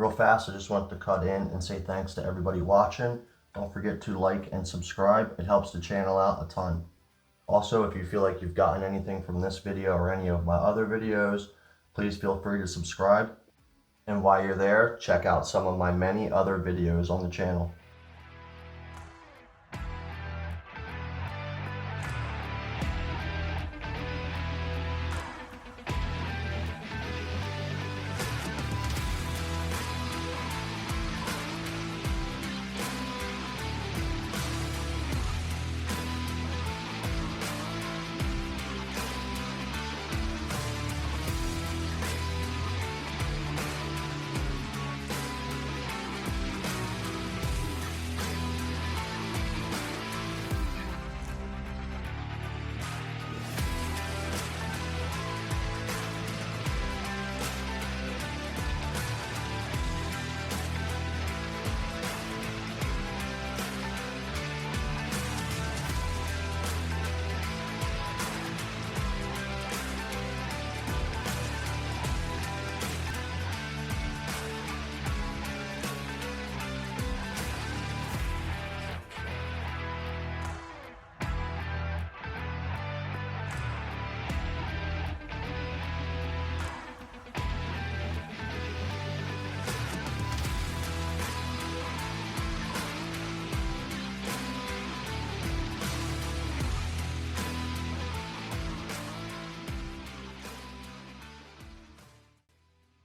Real fast, I just wanted to cut in and say thanks to everybody watching. Don't forget to like and subscribe. It helps the channel out a ton. Also, if you feel like you've gotten anything from this video or any of my other videos, please feel free to subscribe. And while you're there, check out some of my many other videos on the channel.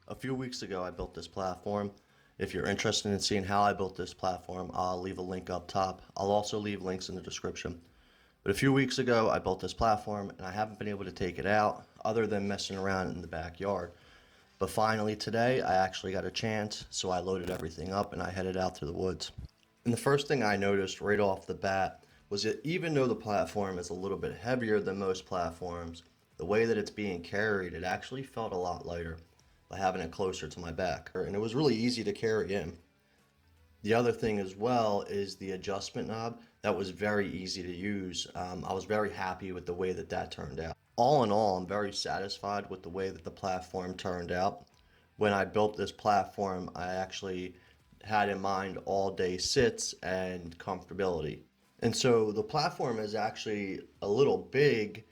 A few weeks ago, I built this platform. If you're interested in seeing how I built this platform, I'll leave a link up top. I'll also leave links in the description. But a few weeks ago, I built this platform and I haven't been able to take it out other than messing around in the backyard. But finally today, I actually got a chance, so I loaded everything up and I headed out to the woods. And the first thing I noticed right off the bat was that even though the platform is a little bit heavier than most platforms, the way that it's being carried, it actually felt a lot lighter by having it closer to my back. And it was really easy to carry in. The other thing as well is the adjustment knob. That was very easy to use. I was very happy with the way that that turned out. All in all, I'm very satisfied with the way that the platform turned out. When I built this platform, I actually had in mind all day sits and comfortability. And so the platform is actually a little big,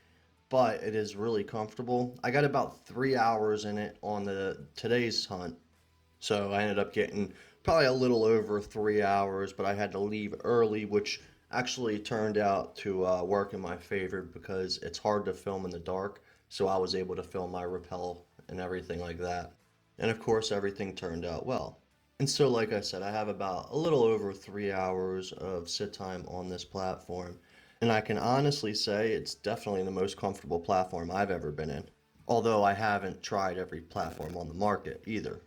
but it is really comfortable. I got about 3 hours in it on today's hunt. So I ended up getting probably a little over 3 hours, but I had to leave early, which actually turned out to work in my favor because it's hard to film in the dark. So I was able to film my rappel and everything like that. And of course, everything turned out well. And so, like I said, I have about a little over 3 hours of sit time on this platform. And I can honestly say it's definitely the most comfortable platform I've ever been in. Although I haven't tried every platform on the market either.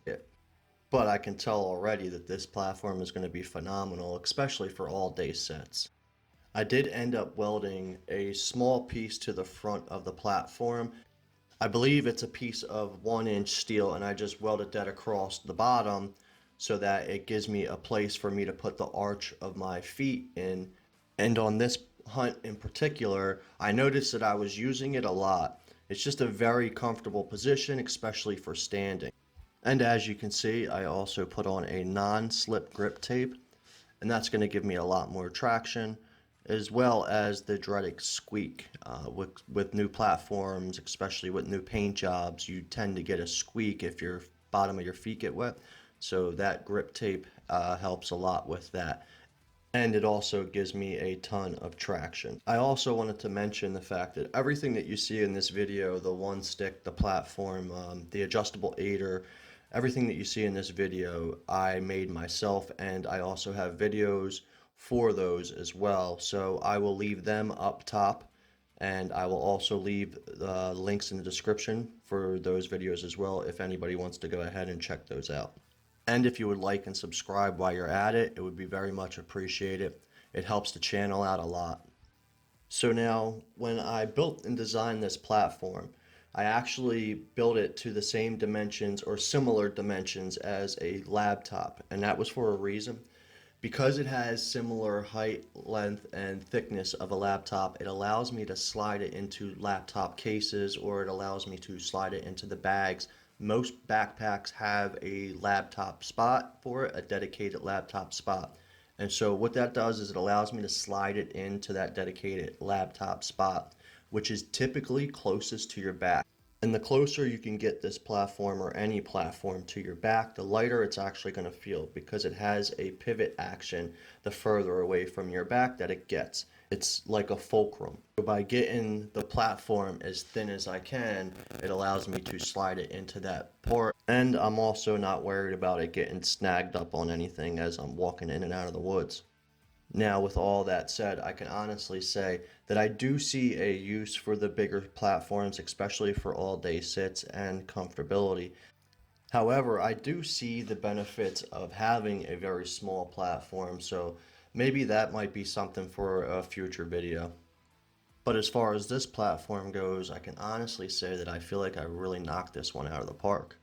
But I can tell already that this platform is going to be phenomenal, especially for all day sets. I did end up welding a small piece to the front of the platform. I believe it's a piece of 1 inch steel, and I just welded that across the bottom so that it gives me a place for me to put the arch of my feet in. And on this hunt in particular, I noticed that I was using it a lot. It's just a very comfortable position, especially for standing. And as you can see, I also put on a non-slip grip tape, and that's going to give me a lot more traction, as well as the dreaded squeak. With new platforms, especially with new paint jobs, you tend to get a squeak if your bottom of your feet get wet. So that grip tape helps a lot with that. And it also gives me a ton of traction. I also wanted to mention the fact that everything that you see in this video, the one stick, the platform, the adjustable aider, everything that you see in this video, I made myself, and I also have videos for those as well. So I will leave them up top, and I will also leave links in the description for those videos as well if anybody wants to go ahead and check those out. And if you would like and subscribe while you're at it, it would be very much appreciated. It helps the channel out a lot. So now, when I built and designed this platform, I actually built it to the same dimensions or similar dimensions as a laptop, and that was for a reason. Because it has similar height, length, and thickness of a laptop, it allows me to slide it into laptop cases, or it allows me to slide it into the bags Most backpacks have a laptop spot for it, a dedicated laptop spot. And so what that does is it allows me to slide it into that dedicated laptop spot, which is typically closest to your back. And the closer you can get this platform or any platform to your back, the lighter it's actually going to feel because it has a pivot action the further away from your back that it gets. It's like a fulcrum. So by getting the platform as thin as I can, it allows me to slide it into that port. And I'm also not worried about it getting snagged up on anything as I'm walking in and out of the woods. Now, with all that said, I can honestly say that I do see a use for the bigger platforms, especially for all-day sits and comfortability. However, I do see the benefits of having a very small platform, so maybe that might be something for a future video. But as far as this platform goes, I can honestly say that I feel like I really knocked this one out of the park.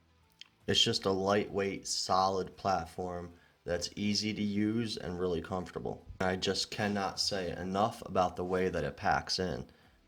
It's just a lightweight, solid platform that's easy to use and really comfortable. I just cannot say enough about the way that it packs in.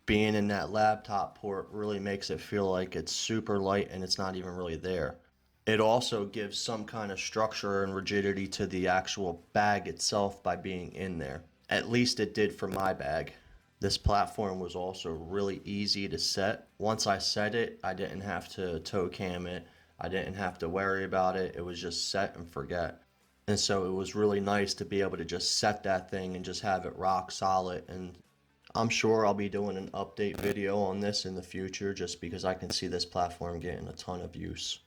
Being in that laptop port really makes it feel like it's super light and it's not even really there. It also gives some kind of structure and rigidity to the actual bag itself by being in there. At least it did for my bag. This platform was also really easy to set. Once I set it, I didn't have to toe cam it. I didn't have to worry about it. It was just set and forget. And so it was really nice to be able to just set that thing and just have it rock solid. And I'm sure I'll be doing an update video on this in the future just because I can see this platform getting a ton of use.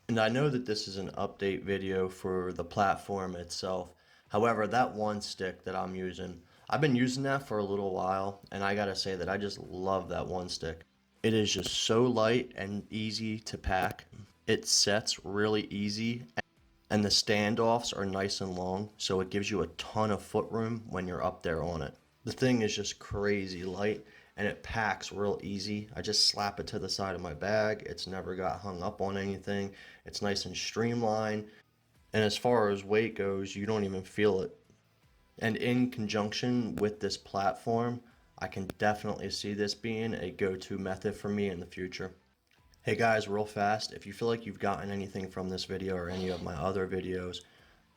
And I know that this is an update video for the platform itself. However, that one stick that I'm using, I've been using that for a little while, and I gotta say that I just love that one stick. It is just so light and easy to pack. It sets really easy, and the standoffs are nice and long, so it gives you a ton of foot room when you're up there on it. The thing is just crazy light, and it packs real easy. I just slap it to the side of my bag. It's never got hung up on anything. It's nice and streamlined. And as far as weight goes, you don't even feel it. And in conjunction with this platform, I can definitely see this being a go-to method for me in the future. Hey guys, real fast, if you feel like you've gotten anything from this video or any of my other videos,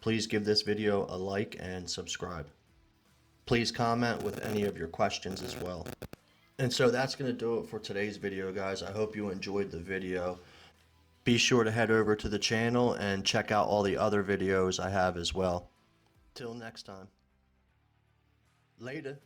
please give this video a like and subscribe. Please comment with any of your questions as well. And so that's going to do it for today's video, guys. I hope you enjoyed the video. Be sure to head over to the channel and check out all the other videos I have as well. Till next time. Later.